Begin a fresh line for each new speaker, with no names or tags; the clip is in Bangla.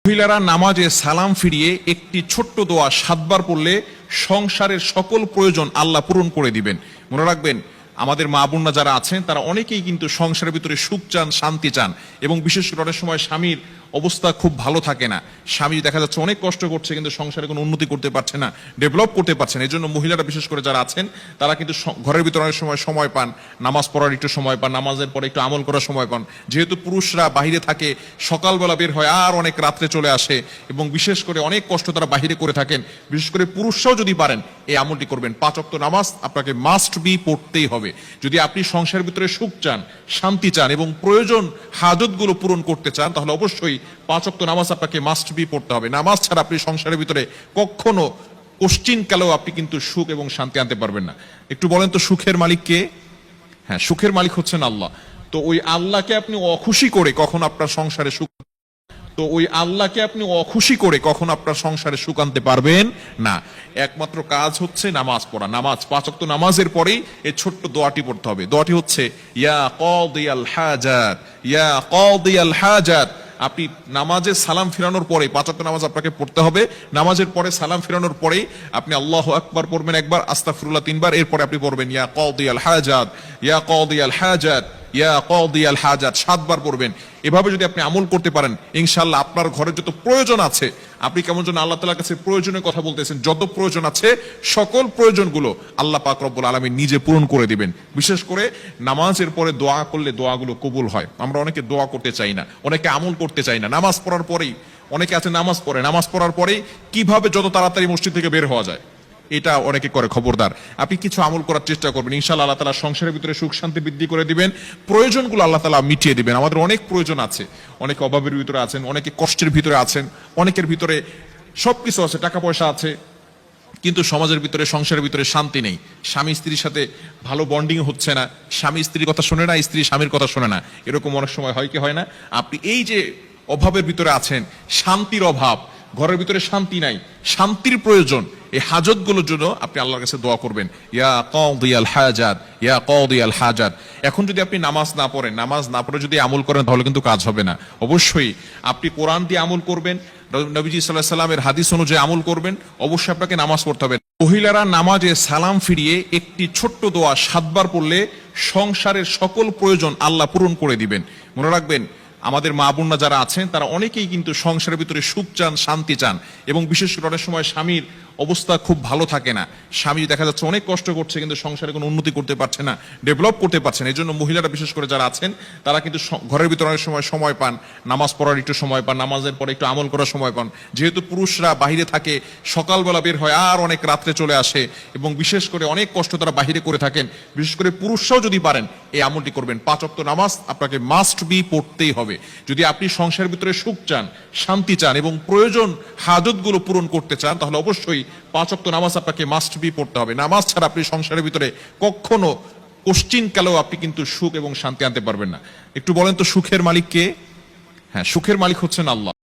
মহিলারা নামাজে সালাম ফিরিয়ে একটি ছোট্ট দোয়া 7 বার পড়লে সংসারের সকল প্রয়োজন আল্লাহ পূরণ করে দিবেন। মনে রাখবেন, আমাদের মা বোনরা যারা আছেন তারা অনেকেই কিন্তু সংসারের ভিতরে সুখ চান, শান্তি চান, এবং বিশেষ করে অনেক সময় স্বামীর অবস্থা খুব ভালো থাকে না। স্বামী দেখা যাচ্ছে অনেক কষ্ট করছে, কিন্তু সংসারে কোনো উন্নতি করতে পারছে না, ডেভেলপ করতে পারছে না। এই জন্য মহিলারা বিশেষ করে যারা আছেন তারা কিন্তু ঘরের ভিতরে অনেক সময় পান, নামাজ পড়ার একটু সময় পান, নামাজের পরে একটু আমল করার সময় পান। যেহেতু পুরুষরা বাহিরে থাকে, সকালবেলা বের হয় আর অনেক রাত্রে চলে আসে, এবং বিশেষ করে অনেক কষ্ট তারা বাহিরে করে থাকেন। বিশেষ করে পুরুষরাও যদি পারেন এই আমলটি করবেন। 5 ওয়াক্ত নামাজ আপনাকে মাস্ট বি পড়তেই হবে। যদি আপনি সংসারের ভিতরে সুখ চান, শান্তি চান এবং প্রয়োজন হাজতগুলো পূরণ করতে চান, তাহলে অবশ্যই 5 ওয়াক্ত নামাজ আপনাকে মাস্ট বি পড়তে হবে। নামাজ ছাড়া আপনি সংসারের ভিতরে কখনো কোশ্চিন কালেও আপনি কিন্তু সুখ এবং শান্তি আনতে পারবেন না। একটু বলেন তো, সুখের মালিক কে? হ্যাঁ, সুখের মালিক হচ্ছেন আল্লাহ। তো ওই আল্লাহকে আপনি অখুশি করে কখন আপনার সংসারে সুখ আপনার সংসারে সুখ আনতে পারবেন না। একমাত্র কাজ হচ্ছে নামাজ পড়া। নামাজ 5 ওয়াক্ত নামাজের পরেই এই ছোট্ট দোয়াটি পড়তে হবে। দোয়াটি হচ্ছে ইয়া কাদিয়াল হাজাত, ইয়া কাদিয়াল হাজাত। আপনি নামাজে সালাম ফিরানোর পরে 5 ওয়াক্ত নামাজ আপনাকে পড়তে হবে। নামাজের পরে সালাম ফিরানোর পরেই আপনি আল্লাহু আকবার পড়বেন একবার, আস্তাগফিরুল্লাহ 3 বার, এরপরে আপনি পড়বেন ইয়া কাদিয়াল হাজাত, ইয়া কাদিয়াল হাজাত, ইয়া কাদিয়াল হাজাত 7 বার পড়বেন। এভাবে যদি আপনি আমল করতে পারেন, ইনশাআল্লাহ আপনার ঘরে যত প্রয়োজন আছে, আপনি কেমন যেন আল্লাহ তাআলার কাছে প্রয়োজনের কথা বলতেছেন, যত প্রয়োজন আছে সকল প্রয়োজনগুলো আল্লাহ পাক রব্বুল আলামিন নিজে পূরণ করে দিবেন। বিশেষ করে নামাজের পরে দোয়া করলে দোয়াগুলো কবুল হয়। আমরা অনেকে দোয়া করতে চাই না, অনেকে আমল করতে চাই না। নামাজ পড়ার পরেই অনেকে আছে নামাজ পড়ার পরেই কিভাবে যত তাড়াতাড়ি মসজিদ থেকে বের হওয়া যায় এটা অনেকে করে। খবরদার, আপনি কিছু আমল করার চেষ্টা করবেন, ইনশাআল্লাহ আল্লাহ তাআলা সংসারের ভিতরে সুখ শান্তি বৃদ্ধি করে দিবেন, প্রয়োজনগুলো আল্লাহ তাআলা মিটিয়ে দিবেন। আমাদের অনেক প্রয়োজন আছে, অনেকে অভাবের ভিতরে আছেন, অনেকে কষ্টের ভিতরে আছেন, অনেকের ভিতরে সবকিছু আছে, টাকা পয়সা আছে, কিন্তু সমাজের ভিতরে, সংসারের ভিতরে শান্তি নেই। স্বামী স্ত্রীর সাথে ভালো বন্ডিং হচ্ছে না, স্বামী স্ত্রীর কথা শোনে না, স্ত্রী স্বামীর কথা শোনে না। এরকম অনেক সময় হয় কি হয় না? আপনি এই যে অভাবের ভিতরে আছেন, শান্তির অভাব, ঘরের ভিতরে শান্তি নাই, শান্তির প্রয়োজন, এই হাজতগুলোর জন্য আপনি আল্লাহর কাছে দোয়া করবেন, ইয়া কাদিয়াল হাজাত, ইয়া কাদিয়াল হাজাত। এখন যদি আপনি নামাজ না পড়ে যদি আমল করেন, তাহলে কিন্তু কাজ হবে না। অবশ্যই আপনি কোরআন দিয়ে আমল করবেন, নবীজি সাল্লাল্লাহু আলাইহি সাল্লামের হাদিস অনুযায়ী আমল করবেন। অবশ্যই আপনাকে নামাজ পড়তে হবে। মহিলারা নামাজে সালাম ফিরিয়ে একটি ছোট্ট দোয়া 7 বার পড়লে সংসারের সকল প্রয়োজন আল্লাহ পূরণ করে দিবেন। মনে রাখবেন, আমাদের মা বোনরা যারা আছেন তারা অনেকেই কিন্তু সংসারের ভিতরে সুখ চান, শান্তি চান, এবং বিশেষ করে অনেক সময় স্বামীর অবস্থা খুব ভালো থাকে না। স্বামী দেখা যাচ্ছে অনেক কষ্ট করছে, কিন্তু সংসারে কোনো উন্নতি করতে পারছে না, ডেভেলপ করতে পারছে না। এই জন্য মহিলারা বিশেষ করে যারা আছেন তারা কিন্তু ঘরের ভিতরে অনেক সময় পান, নামাজ পড়ার একটু সময় পান, নামাজের পরে একটু আমল করার সময় পান। যেহেতু পুরুষরা বাহিরে থাকে, সকালবেলা বের হয় আর অনেক রাত্রে চলে আসে, এবং বিশেষ করে অনেক কষ্ট তারা বাহিরে করে থাকেন। বিশেষ করে পুরুষরাও যদি পারেন এই আমলটি করবেন। 5 ওয়াক্ত নামাজ আপনাকে মাস্ট বি পড়তেই হবে। যদি আপনি সংসারের ভিতরে সুখ চান, শান্তি চান এবং প্রয়োজন হাজতগুলো পূরণ করতে চান, তাহলে অবশ্যই 5 ওয়াক্ত নামাজ আপনাকে মাস্ট বি পড়তে হবে। নামাজ ছাড়া আপনি সংসারের ভিতরে কখনো কোশ্চিন কালেও আপনি কিন্তু সুখ এবং শান্তি আনতে পারবেন না। একটু বলেন তো, সুখের মালিক কে? হ্যাঁ, সুখের মালিক হচ্ছেন আল্লাহ।